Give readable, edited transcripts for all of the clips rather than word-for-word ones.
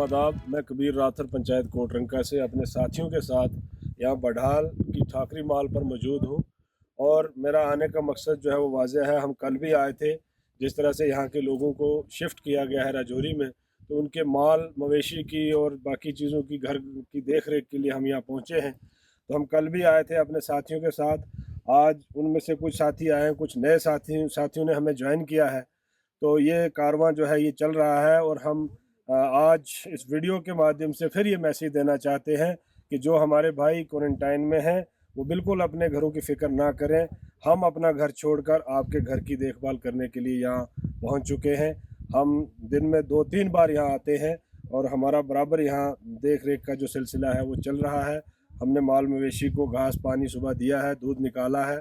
आदाब। मैं कबीर राथर पंचायत कोटरंका से अपने साथियों के साथ यहाँ बढाल की ठाकरी माल पर मौजूद हूँ और मेरा आने का मकसद जो है वो वाज़ेह है। हम कल भी आए थे। जिस तरह से यहाँ के लोगों को शिफ्ट किया गया है राजौरी में, तो उनके माल मवेशी की और बाकी चीज़ों की घर की देख रेख के लिए हम यहाँ पहुँचे हैं। तो हम कल भी आए थे अपने साथियों के साथ। आज उनमें से कुछ साथी आए हैं, कुछ नए साथियों ने हमें ज्वाइन किया है। तो ये कारवां जो है ये चल रहा है और हम आज इस वीडियो के माध्यम से फिर ये मैसेज देना चाहते हैं कि जो हमारे भाई क्वारंटाइन में हैं वो बिल्कुल अपने घरों की फ़िक्र ना करें। हम अपना घर छोड़कर आपके घर की देखभाल करने के लिए यहाँ पहुँच चुके हैं। हम दिन में 2-3 बार यहाँ आते हैं और हमारा बराबर यहाँ देख रेख का जो सिलसिला है वो चल रहा है। हमने माल मवेशी को घास पानी सुबह दिया है, दूध निकाला है।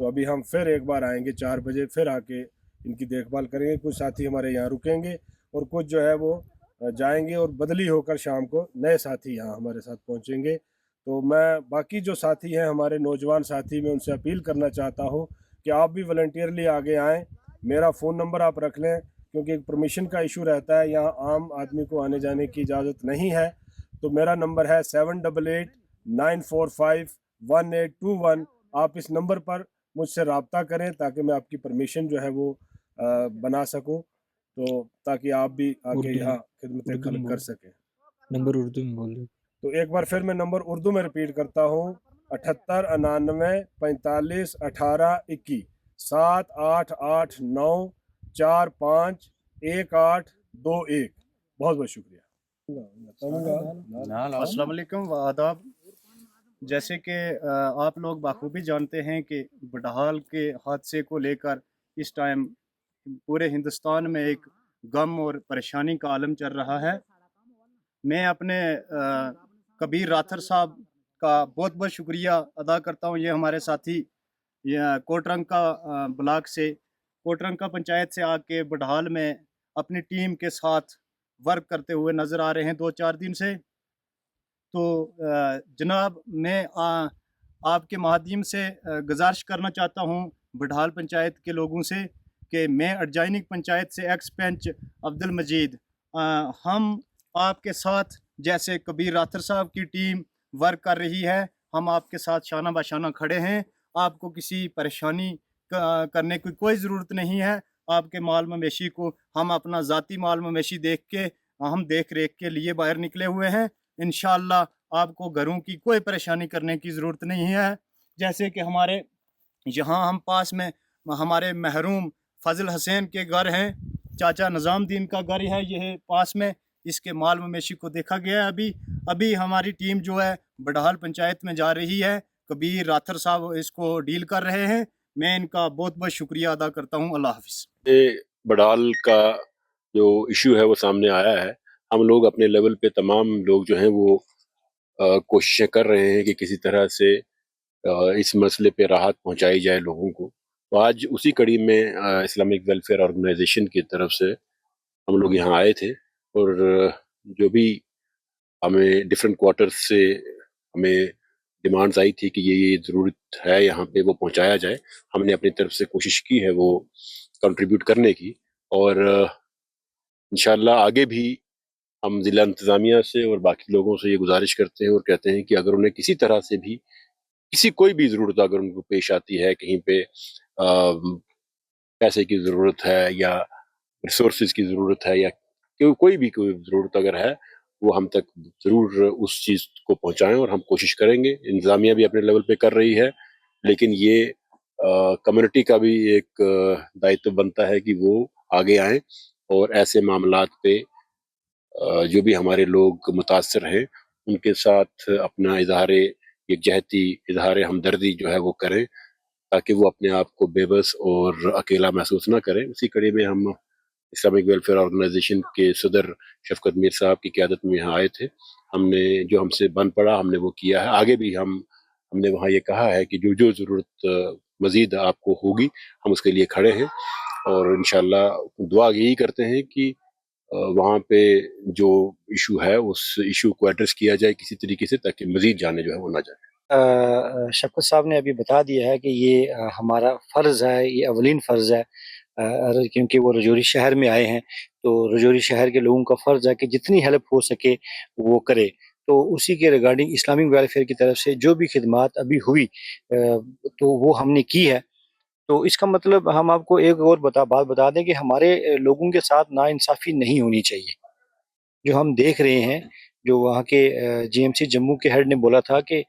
तो अभी हम फिर एक बार आएंगे 4 बजे, फिर आके इनकी देखभाल करेंगे। कुछ साथी हमारे यहाँ रुकेंगे और कुछ जो है वो जाएंगे और बदली होकर शाम को नए साथी यहाँ हमारे साथ पहुँचेंगे। तो मैं बाकी जो साथी हैं हमारे नौजवान साथी, मैं उनसे अपील करना चाहता हूँ कि आप भी वॉलंटियरली आगे आएँ। मेरा फ़ोन नंबर आप रख लें, क्योंकि एक परमिशन का इशू रहता है, यहाँ आम आदमी को आने जाने की इजाज़त नहीं है। तो मेरा नंबर है 7889451821। आप इस नंबर पर मुझसे रब्ता करें ताकि मैं आपकी परमिशन जो है वो बना सकूं, तो ताकि आप भी आके यहाँ खिदमत खल्क कर सकें। नंबर उर्दू में बोल दो। तो एक बार फिर मैं नंबर उर्दू में रिपीट करता हूँ, 7899451821, 7889451821। बहुत बहुत शुक्रिया। अस्सलाम वालेकुम व आदाब। जैसे कि आप लोग बाखूबी जानते हैं कि बडहाल के हादसे को लेकर इस टाइम पूरे हिंदुस्तान में एक गम और परेशानी का आलम चल रहा है। मैं अपने कबीर राथर साहब का बहुत बहुत शुक्रिया अदा करता हूँ। ये हमारे साथी कोटरंका ब्लॉक से, कोटरंका पंचायत से आके बडहाल में अपनी टीम के साथ वर्क करते हुए नज़र आ रहे हैं 2-4 दिन से। तो जनाब, मैं आपके माध्यम से गुजारिश करना चाहता हूँ बडहाल पंचायत के लोगों से कि मैं अर्जाइनिक पंचायत से एक्स पंच अब्दुल मजीद, हम आपके साथ जैसे कबीर राथर साहब की टीम वर्क कर रही है, हम आपके साथ शाना बशाना खड़े हैं। आपको किसी परेशानी करने की कोई ज़रूरत नहीं है। आपके माल मवेशी को हम अपना ज़ाती माल मवेशी देख के हम देख रेख के लिए बाहर निकले हुए हैं। इंशाअल्लाह आपको घरों की कोई परेशानी करने की ज़रूरत नहीं है। जैसे कि हमारे यहाँ हम पास में हमारे महरूम फजल हुसैन के घर हैं, चाचा निज़ामुद्दीन का घर है ये पास में, इसके माल मवेशी को देखा गया है। अभी हमारी टीम जो है बडहाल पंचायत में जा रही है, कबीर राथर साहब इसको डील कर रहे हैं। मैं इनका बहुत बहुत शुक्रिया अदा करता हूँ। अल्लाह हाफिज़। बडहाल का जो इशू है वो सामने आया है। हम लोग अपने लेवल पे तमाम लोग जो हैं वो कोशिशें कर रहे हैं कि किसी तरह से इस मसले पे राहत पहुंचाई जाए लोगों को। तो आज उसी कड़ी में इस्लामिक वेलफेयर ऑर्गेनाइजेशन की तरफ से हम लोग यहाँ आए थे और जो भी हमें डिफरेंट क्वार्टर्स से हमें डिमांड्स आई थी कि ये ज़रूरत है यहाँ पे वो पहुँचाया जाए, हमने अपनी तरफ से कोशिश की है वो कंट्रीब्यूट करने की। और इंशाल्लाह आगे भी हम ज़िला इंतज़ामिया से और बाकी लोगों से ये गुजारिश करते हैं और कहते हैं कि अगर उन्हें किसी तरह से भी कोई भी ज़रूरत अगर उनको पेश आती है, कहीं पे पैसे की ज़रूरत है या रिसोर्सेज की ज़रूरत है या कोई ज़रूरत अगर है, वो हम तक ज़रूर उस चीज़ को पहुँचाएँ और हम कोशिश करेंगे। इंतज़ामिया भी अपने लेवल पे कर रही है, लेकिन ये कम्युनिटी का भी एक दायित्व बनता है कि वो आगे आएँ और ऐसे मामलात पे जो भी हमारे लोग मुतासर हैं, उनके साथ अपना यकजहती, इज़हार हमदर्दी जो है वो करें, ताकि वो अपने आप को बेबस और अकेला महसूस ना करें। उसी कड़ी में हम इस्लामिक वेलफेयर ऑर्गेनाइजेशन के सदर शफकत मीर साहब की क़यादत में यहाँ आए थे। हमने जो हमसे बन पड़ा हमने वो किया है। आगे भी हमने वहाँ ये कहा है कि जो ज़रूरत मज़ीद आपको होगी, हम उसके लिए खड़े हैं और इंशाअल्लाह दुआ यही करते हैं कि वहाँ पे जो इशू है उस इशू को एड्रेस किया जाए किसी तरीके से, ताकि मज़ीद जाने जो है वो ना जाए। शफ़क़त साहब ने अभी बता दिया है कि ये हमारा फ़र्ज़ है, ये अवलीन फ़र्ज़ है क्योंकि वो रजौरी शहर में आए हैं, तो रजौरी शहर के लोगों का फ़र्ज़ है कि जितनी हेल्प हो सके वो करे। तो उसी के रिगार्डिंग इस्लामिक वेलफेयर की तरफ से जो भी खिदमात अभी हुई तो वो हमने की है। तो इसका मतलब हम आपको एक और बात बता दें कि हमारे लोगों के साथ नाइंसाफ़ी नहीं होनी चाहिए। जो हम देख रहे हैं, जो वहाँ के जीएमसी जम्मू के हेड ने बोला था कि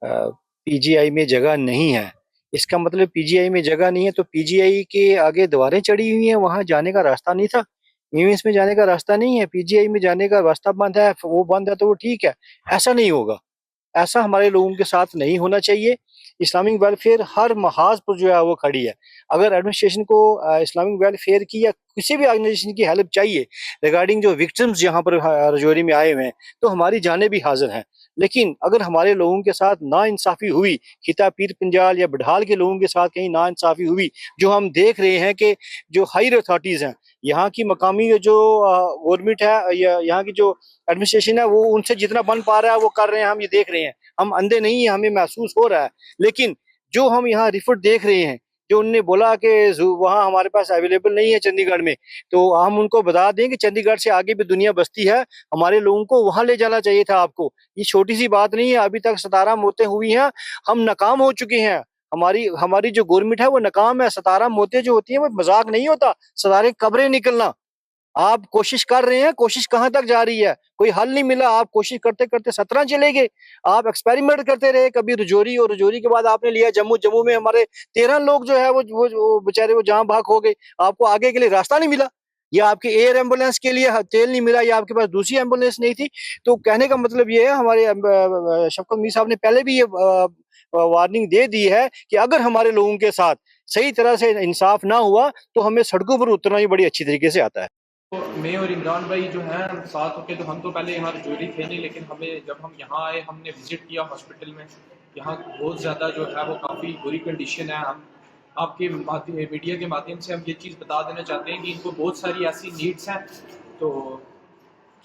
पीजीआई में जगह नहीं है। इसका मतलब पीजीआई में जगह नहीं है तो पीजीआई के आगे दीवारें चढ़ी हुई हैं, वहाँ जाने का रास्ता नहीं था। एम्स में जाने का रास्ता नहीं है, पीजीआई में जाने का रास्ता बंद है, वो बंद है तो वो ठीक है। ऐसा नहीं होगा। ऐसा हमारे लोगों के साथ नहीं होना चाहिए। इस्लामिक वेलफेयर हर महाज पर जो है वो खड़ी है। अगर एडमिनिस्ट्रेशन को इस्लामिक वेलफेयर की या किसी भी ऑर्गेनाइजेशन की हेल्प चाहिए रिगार्डिंग जो विक्टिम्स यहाँ पर रजौरी में आए हुए हैं, तो हमारी जानें भी हाजिर हैं। लेकिन अगर हमारे लोगों के साथ नाइंसाफ़ी हुई, खिता पीर पंजाल या बडहाल के लोगों के साथ कहीं नाइंसाफ़ी हुई, जो हम देख रहे हैं कि जो हायर अथॉरिटीज़ हैं, यहाँ की मकामी जो गवर्नमेंट है या यहाँ की जो एडमिनिस्ट्रेशन है, वो उनसे जितना बन पा रहा है वो कर रहे हैं, हम ये देख रहे हैं। हम अंधे नहीं हैं, हमें महसूस हो रहा है। लेकिन जो हम यहाँ रिपोर्ट देख रहे हैं, जो उन्होंने बोला कि वहाँ हमारे पास अवेलेबल नहीं है चंडीगढ़ में, तो हम उनको बता दें कि चंडीगढ़ से आगे भी दुनिया बसती है, हमारे लोगों को वहाँ ले जाना चाहिए था आपको। ये छोटी सी बात नहीं है, अभी तक 17 मौतें हुई हैं, हम नाकाम हो चुके हैं। हमारी हमारी जो गवर्नमेंट है वो नाकाम है। 17 मौतें जो होती हैं वो मजाक नहीं होता, 17 कब्रें निकलना। आप कोशिश कर रहे हैं, कोशिश कहाँ तक जा रही है? कोई हल नहीं मिला, आप कोशिश करते-करते 17 चले गए। आप एक्सपेरिमेंट करते रहे, कभी रजौरी और रजौरी के बाद आपने लिया जम्मू, जम्मू में हमारे 13 लोग जो है वो बेचारे वो जाँ भाग हो गए। आपको आगे के लिए रास्ता नहीं मिला, या आपके एयर एम्बुलेंस के लिए तेल नहीं मिला, या आपके पास दूसरी एम्बुलेंस नहीं थी। तो कहने का मतलब ये है, हमारे शफकत मीर साहब ने पहले भी ये वार्निंग दे दी है कि अगर हमारे लोगों के साथ सही तरह से इंसाफ ना हुआ, तो हमें सड़कों पर उतरना भी बड़ी अच्छी तरीके से आता है। तो मैं और इमरान भाई जो हैं हम साथ होके, तो हम तो पहले यहाँ रजौरी थे नहीं, लेकिन हमें जब हम यहाँ आए हमने विज़िट किया हॉस्पिटल में। यहाँ बहुत ज़्यादा जो है वो काफ़ी बुरी कंडीशन है। हम आपके मीडिया के माध्यम से हम ये चीज़ बता देना चाहते हैं कि इनको बहुत सारी ऐसी नीड्स हैं। तो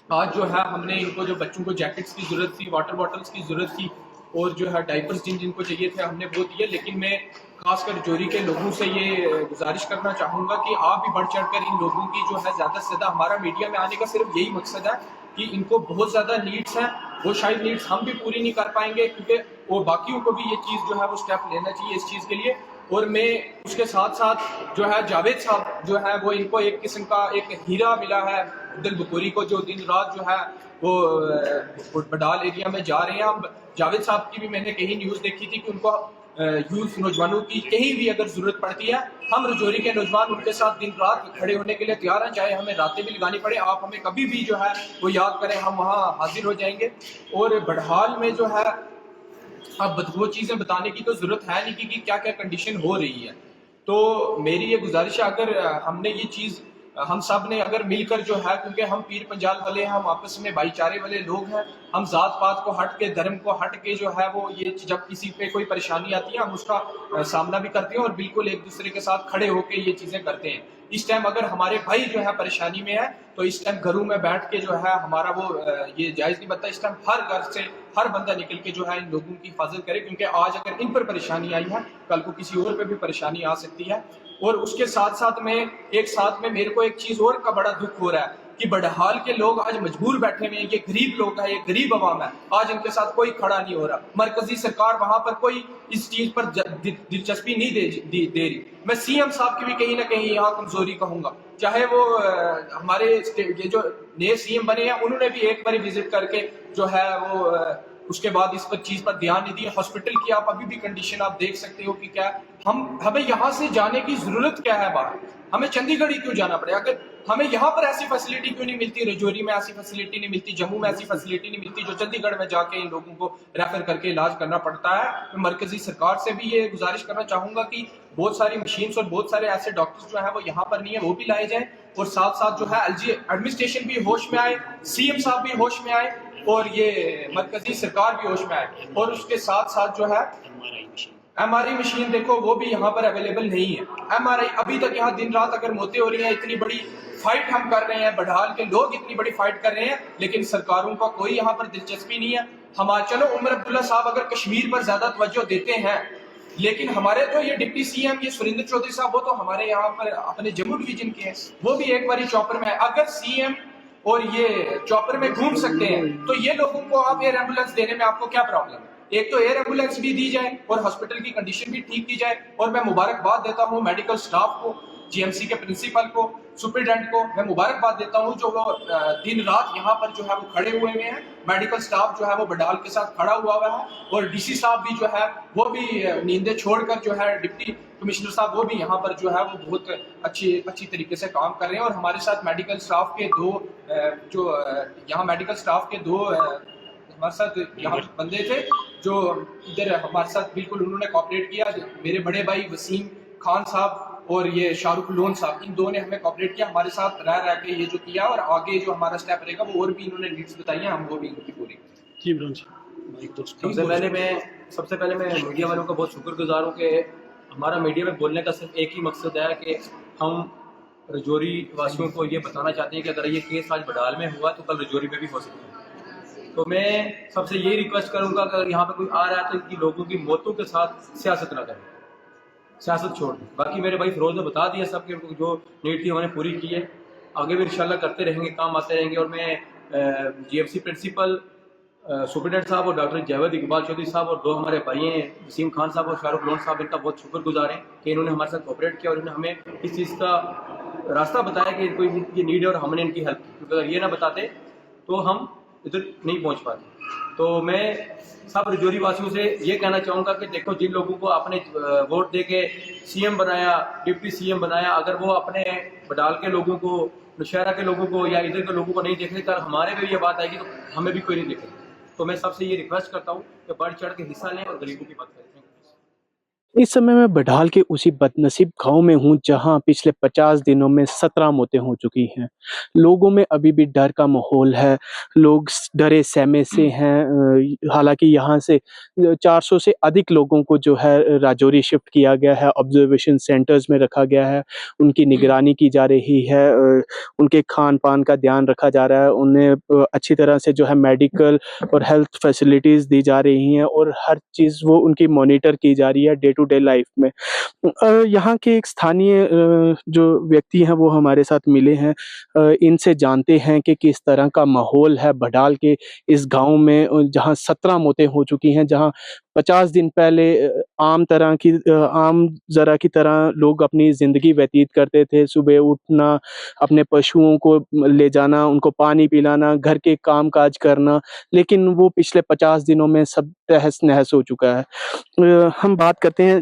आज जो है हमने इनको, जो बच्चों को जैकेट्स की ज़रूरत थी, वाटर बॉटल्स की ज़रूरत थी, और जो है डाइपर्स जिनको चाहिए थे हमने वो दिए। लेकिन मैं खासकर रजौरी के लोगों से ये गुजारिश करना चाहूँगा कि आप भी बढ़ चढ़ कर इन लोगों की जो है ज़्यादा से ज़्यादा, हमारा मीडिया में आने का सिर्फ यही मकसद है कि इनको बहुत ज़्यादा नीड्स हैं, वो शायद नीड्स हम भी पूरी नहीं कर पाएंगे, क्योंकि वो बाकियों को भी ये चीज़ जो है वो स्टेप लेना चाहिए इस चीज़ के लिए। और मैं उसके साथ साथ जो है जावेद साहब जो है वो, इनको एक किस्म का एक हीरा मिला है अब्दुल बकौरी को, जो दिन रात जो है वो बडाल एरिया में जा रहे हैं। हम जावेद साहब की भी मैंने कहीं न्यूज़ देखी थी कि उनको यूथ नौजवानों की कहीं भी अगर ज़रूरत पड़ती है, हम रजौरी के नौजवान उनके साथ दिन रात खड़े होने के लिए तैयार हैं, चाहे हमें रातें भी लगानी पड़े। आप हमें कभी भी जो है वो याद करें, हम वहाँ हाजिर हो जाएंगे। और बड़हाल में जो है अब वो चीज़ें बताने की तो ज़रूरत है नहीं कि क्या क्या कंडीशन हो रही है। तो मेरी ये गुजारिश है, अगर हमने ये चीज़ हम सब ने अगर मिलकर जो है, क्योंकि हम पीर पंजाल वाले हैं, हम आपस में भाईचारे वाले लोग हैं, हम जात पात को हट के, धर्म को हट के जो है वो ये जब किसी पे कोई परेशानी आती है हम उसका सामना भी करते हैं और बिल्कुल एक दूसरे के साथ खड़े होकर ये चीज़ें करते हैं। इस टाइम अगर हमारे भाई जो है परेशानी में है, तो इस टाइम घरों में बैठ के जो है हमारा वो ये जायज़ नहीं बनता। इस टाइम हर घर से हर बंदा निकल के जो है इन लोगों की हिफाजत करे, क्योंकि आज अगर इन पर परेशानी आई है, कल को किसी और पे भी परेशानी आ सकती है। और उसके साथ साथ में मेरे को एक चीज़ और का बड़ा दुख हो रहा है कि बड़हाल के लोग आज मजबूर बैठे हुए हैं। ये गरीब लोग हैं, ये गरीब अवाम है, आज इनके साथ कोई खड़ा नहीं हो रहा। मरकजी सरकार वहां पर कोई इस चीज पर दिलचस्पी नहीं दे रही। मैं सीएम साहब की भी कहीं ना कहीं यहाँ कमजोरी कहूंगा, चाहे वो हमारे ये जो नए सीएम बने हैं उन्होंने भी एक बार विजिट करके जो है वो उसके बाद इस पर चीज पर ध्यान नहीं दिया। हॉस्पिटल की आप अभी भी कंडीशन आप देख सकते हो कि क्या हमें यहाँ से जाने की जरूरत क्या है बाहर, हमें चंडीगढ़ ही क्यों जाना पड़े? अगर हमें यहाँ पर ऐसी फैसिलिटी क्यों नहीं मिलती, रजौरी में ऐसी फैसिलिटी नहीं मिलती, जम्मू में ऐसी फैसिलिटी नहीं मिलती, जो चंडीगढ़ में जाके इन लोगों को रेफर करके इलाज करना पड़ता है। मैं मरकजी सरकार से भी ये गुजारिश करना चाहूंगा कि बहुत सारी मशीन्स और बहुत सारे ऐसे डॉक्टर्स जो है वो यहाँ पर नहीं है, वो भी लाए जाए। और साथ साथ जो है एलजी एडमिनिस्ट्रेशन भी होश में आए, सीएम साहब भी होश में आए और ये मरकजी सरकार भी होश में आए। और उसके साथ साथ जो है एमआरआई मशीन देखो वो भी यहाँ पर अवेलेबल नहीं है। एमआरआई अभी तक यहाँ दिन रात अगर मौतें हो रही हैं, इतनी बड़ी फाइट हम कर रहे हैं, बड़हाल के लोग इतनी बड़ी फाइट कर रहे हैं, लेकिन सरकारों का कोई यहाँ पर दिलचस्पी नहीं है। चलो उमर अब्दुल्ला साहब अगर कश्मीर पर ज्यादा तवज्जो देते हैं लेकिन हमारे तो ये डिप्टी सीएम ये सुरेंद्र चौधरी साहब वो तो हमारे यहाँ पर अपने जम्मू डिवीजन के हैं, वो भी एक बारी चॉपर में है। अगर सीएम और ये चॉपर में घूम सकते हैं तो ये लोगों को आप एयर एम्बुलेंस देने में आपको क्या प्रॉब्लम है? एक तो एयर एम्बुलेंस भी दी जाए और हॉस्पिटल की कंडीशन भी ठीक की जाए। और मैं मुबारकबाद देता हूँ मेडिकल स्टाफ को, जीएमसी के प्रिंसिपल को, सुपरिटेंडेंट को मैं मुबारकबाद देता हूँ जो वो दिन रात यहाँ पर जो है वो खड़े हुए हैं। मेडिकल स्टाफ जो है वो बडाल के साथ खड़ा हुआ है और डीसी साहब भी जो है वो भी नींदें छोड़कर जो है डिप्टी कमिश्नर साहब वो भी यहाँ पर जो है वो बहुत अच्छी तरीके से काम कर रहे हैं। और हमारे साथ मेडिकल स्टाफ के दो यहाँ मेडिकल स्टाफ के दो हमारे साथ यहाँ बंदे थे जो इधर हमारे साथ बिल्कुल उन्होंने कॉपरेट किया। मेरे बड़े भाई वसीम खान साहब और ये शाहरुख लोन साहब, इन दो ने हमें कॉपरेट किया, हमारे साथ रह के ये जो किया। और आगे जो हमारा स्टेप रहेगा वो और भी इन्होंने नीड्स बताई हैं, हम वो भी इनकी पूरी। सबसे पहले मैं मीडिया वालों का बहुत शुक्रगुजार हूँ कि हमारा मीडिया में बोलने का सिर्फ एक ही मकसद है कि हम रजौरी वासियों को ये बताना चाहते हैं कि अगर ये केस आज बडाल में हुआ तो कल रजौरी में भी हो सकता है। तो मैं सबसे यही रिक्वेस्ट करूँगा कि अगर यहाँ पे कोई आ रहा है तो इनकी लोगों की मौतों के साथ सियासत ना करें, सियासत छोड़ दें। बाकी मेरे भाई फिरोज ने बता दिया सब कि जो नीड थी उन्होंने पूरी की है, आगे भी इंशाल्लाह करते रहेंगे, काम आते रहेंगे। और मैं जीएमसी प्रिंसिपल सुपरिटेंडेंट साहब और डॉक्टर जावेद इकबाल चौधरी साहब और दो हमारे भाई हैं वसीम खान साहब और शाहरुख लोन साहब, इनका बहुत शुक्रगुजार है कि इन्होंने हमारे साथ कोऑपरेट किया और इन्होंने हमें इस चीज़ का रास्ता बताया कि कोई ये नीड है और हमने इनकी हेल्प की, क्योंकि अगर ये ना बताते तो हम इधर नहीं पहुँच पाते। तो मैं सब रजौरी वासियों से ये कहना चाहूँगा कि देखो, जिन लोगों को आपने वोट दे के सीएम बनाया, डिप्टी सीएम बनाया, अगर वो अपने बडाल के लोगों को, नौशहरा के लोगों को या इधर के लोगों को नहीं देख रहे, कल हमारे पे ये बात आएगी तो हमें भी कोई नहीं देखेगा। तो मैं सबसे ये रिक्वेस्ट करता हूँ कि बढ़ चढ़ के हिस्सा लें और गरीबों की बात करें। इस समय मैं बडहाल के उसी बदनसीब गांव में हूं जहां पिछले 50 दिनों में 17 मौतें हो चुकी हैं। लोगों में अभी भी डर का माहौल है, लोग डरे सहमे से हैं। हालांकि यहां से 400 से अधिक लोगों को जो है राजौरी शिफ्ट किया गया है, ऑब्जर्वेशन सेंटर्स में रखा गया है, उनकी निगरानी की जा रही है, उनके खान पान का ध्यान रखा जा रहा है, उन्हें अच्छी तरह से जो है मेडिकल और हेल्थ फैसिलिटीज़ दी जा रही हैं और हर चीज़ वो उनकी मॉनिटर की जा रही है डे टू डे लाइफ में। यहाँ के एक स्थानीय जो व्यक्ति हैं वो हमारे साथ मिले हैं। इनसे जानते हैं कि किस तरह का माहौल है बडहाल के इस गाँव में, जहाँ 17 मौतें हो चुकी हैं, जहाँ 50 दिन पहले आम ज़रा की तरह लोग अपनी ज़िंदगी व्यतीत करते थे। सुबह उठना, अपने पशुओं को ले जाना, उनको पानी पिलाना, घर के काम-काज करना, लेकिन वो पिछले 50 दिनों में सब तहस-नहस हो चुका है। हम बात करते हैं,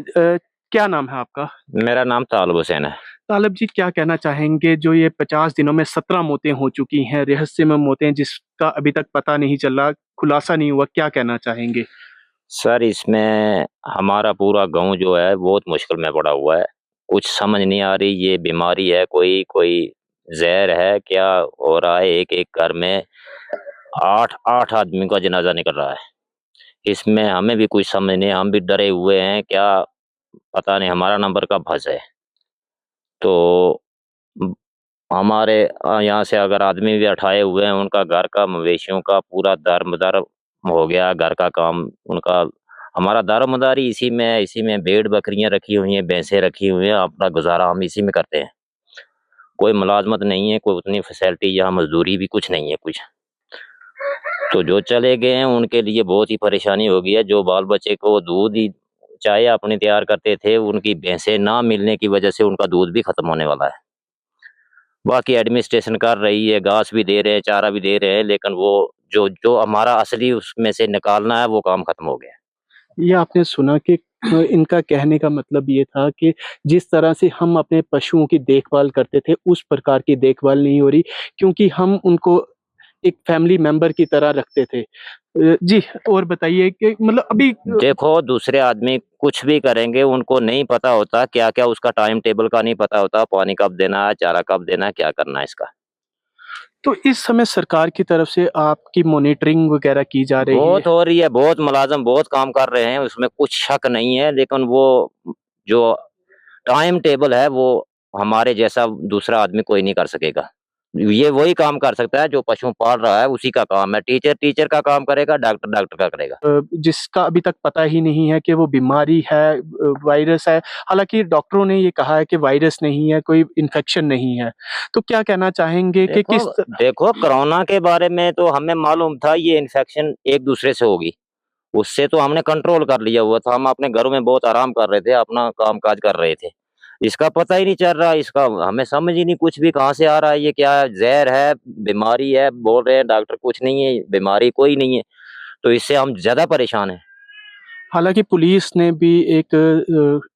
क्या नाम है आपका? मेरा नाम तालिब हुसैन है। तालिब जी, क्या कहना चाहेंगे जो ये 50 दिनों में 17 मौतें हो चुकी हैं, रहस्यमय मौतें जिसका अभी तक पता नहीं चला, खुलासा नहीं हुआ, क्या कहना चाहेंगे? सर, इसमें हमारा पूरा गांव जो है बहुत मुश्किल में पड़ा हुआ है। कुछ समझ नहीं आ रही, ये बीमारी है कोई जहर है, क्या हो रहा है। एक घर में 8 आदमी का जनाजा निकल रहा है। इसमें हमें भी कुछ समझ नहीं, हम भी डरे हुए हैं, क्या पता नहीं हमारा नंबर कब फंस है। तो हमारे यहाँ से अगर आदमी भी उठाए हुए हैं, उनका घर का मवेशियों का पूरा दारमदार हो गया, घर का काम उनका, हमारा दारोमदारी इसी में भेड़ बकरियां रखी हुई हैं, भैंसें रखी हुई हैं, अपना गुजारा हम इसी में करते हैं। कोई मुलाजमत नहीं है, कोई उतनी फैसिलिटी या मजदूरी भी कुछ नहीं है कुछ। तो जो चले गए हैं उनके लिए बहुत ही परेशानी हो गई है। जो बाल बच्चे को दूध ही चाय अपने तैयार करते थे, उनकी भैंसें ना मिलने की वजह से उनका दूध भी खत्म होने वाला है। बाकी एडमिनिस्ट्रेशन कर रही है, घास भी दे रहे हैं, चारा भी दे रहे हैं, लेकिन वो जो हमारा असली उसमें से निकालना है वो काम खत्म हो गया। ये आपने सुना कि इनका कहने का मतलब ये था कि जिस तरह से हम अपने पशुओं की देखभाल करते थे, उस प्रकार की देखभाल नहीं हो रही, क्योंकि हम उनको एक फैमिली मेंबर की तरह रखते थे। जी, और बताइए कि मतलब अभी देखो, दूसरे आदमी कुछ भी करेंगे, उनको नहीं पता होता क्या-क्या, उसका टाइम टेबल का नहीं पता होता, पानी कब देना है, चारा कब देना है, क्या करना है इसका। तो इस समय सरकार की तरफ से आपकी मॉनिटरिंग वगैरह की जा रही है? बहुत हो रही है, बहुत मुलाजम बहुत काम कर रहे हैं, उसमें कुछ शक नहीं है, लेकिन वो जो टाइम टेबल है वो हमारे जैसा दूसरा आदमी कोई नहीं कर सकेगा। ये वही काम कर सकता है जो पशु पाल रहा है, उसी का काम है। टीचर टीचर का काम करेगा, डॉक्टर डॉक्टर का करेगा। जिसका अभी तक पता ही नहीं है कि वो बीमारी है, वायरस है। हालाँकि डॉक्टरों ने ये कहा है कि वायरस नहीं है, कोई इन्फेक्शन नहीं है। तो क्या कहना चाहेंगे कि देखो देखो कोरोना के बारे में तो हमें मालूम था ये इन्फेक्शन एक दूसरे से होगी, उससे तो हमने कंट्रोल कर लिया हुआ था। हम अपने घरों में बहुत आराम कर रहे थे, अपना काम काज कर रहे थे। इसका पता ही नहीं चल रहा, इसका हमें समझ ही नहीं कुछ भी कहाँ से आ रहा है, ये क्या है, जहर है, बीमारी है, बोल रहे हैं डॉक्टर कुछ नहीं है, बीमारी कोई नहीं है। तो इससे हम ज्यादा परेशान हैं। हालाँकि पुलिस ने भी एक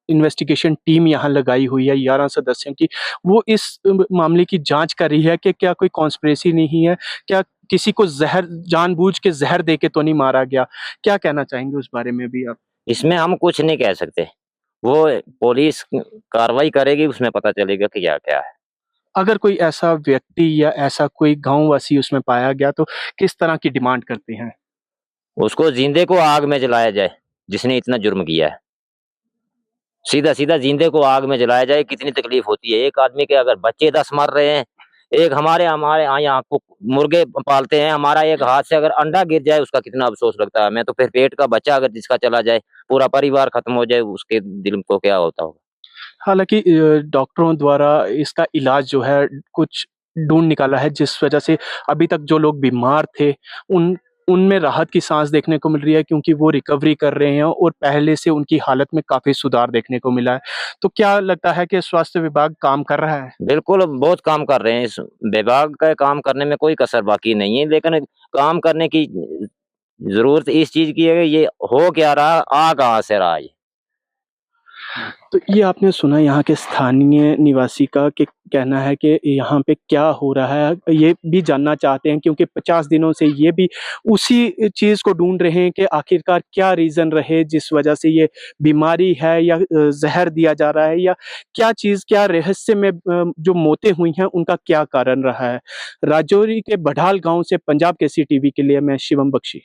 इन्वेस्टिगेशन टीम यहाँ लगाई हुई है 11 सदस्यों की। वो इस मामले की जाँच कर रही है कि क्या कोई कॉन्स्पिरेसी नहीं है? क्या किसी को ज़हर जानबूझ के ज़हर दे के तो नहीं मारा गया? क्या कहना चाहेंगे उस बारे में भी आप? इसमें हम कुछ नहीं कह सकते, वो पुलिस कार्रवाई करेगी, उसमें पता चलेगा कि क्या क्या है। अगर कोई ऐसा व्यक्ति या ऐसा कोई गाँव वासी उसमें पाया गया तो किस तरह की डिमांड करते हैं? उसको जिंदे को आग में जलाया जाए, जिसने इतना जुर्म किया है। सीधा सीधा जिंदे को आग में जलाया जाए, कितनी तकलीफ होती है। एक आदमी के अगर बच्चे 10 मर रहे हैं, एक हमारे हमारे यहाँ मुर्गे पालते हैं, हमारा एक हाथ से अगर अंडा गिर जाए उसका कितना अफसोस लगता है हमें। तो फिर पेट का बच्चा अगर जिसका चला जाए, पूरा परिवार खत्म हो जाए, उसके दिल को क्या होता होगा। हालाँकि डॉक्टरों द्वारा इसका इलाज जो है कुछ ढूँढ निकाला है, जिस वजह से अभी तक जो लोग बीमार थे, उनमें राहत की साँस देखने को मिल रही है, क्योंकि वो रिकवरी कर रहे हैं और पहले से उनकी हालत में काफ़ी सुधार देखने को मिला है। तो क्या लगता है कि स्वास्थ्य विभाग काम कर रहा है? बिल्कुल, बहुत काम कर रहे हैं। इस विभाग का काम करने में कोई कसर बाकी नहीं है, लेकिन काम करने की ज़रूरत इस चीज़ की है कि ये हो क्या रहा, आ कहाँ से रहा ये? तो ये आपने सुना यहाँ के स्थानीय निवासी का कि कहना है कि यहाँ पे क्या हो रहा है, ये भी जानना चाहते हैं, क्योंकि 50 दिनों से ये भी उसी चीज़ को ढूँढ रहे हैं कि आखिरकार क्या रीज़न रहे जिस वजह से ये बीमारी है, या ज़हर दिया जा रहा है, या क्या चीज़, क्या रहस्य में जो मौतें हुई हैं उनका क्या कारण रहा है। राजौरी के बढ़ाल गाँव से पंजाब केसरी टीवी के लिए मैं शिवम बख्शी।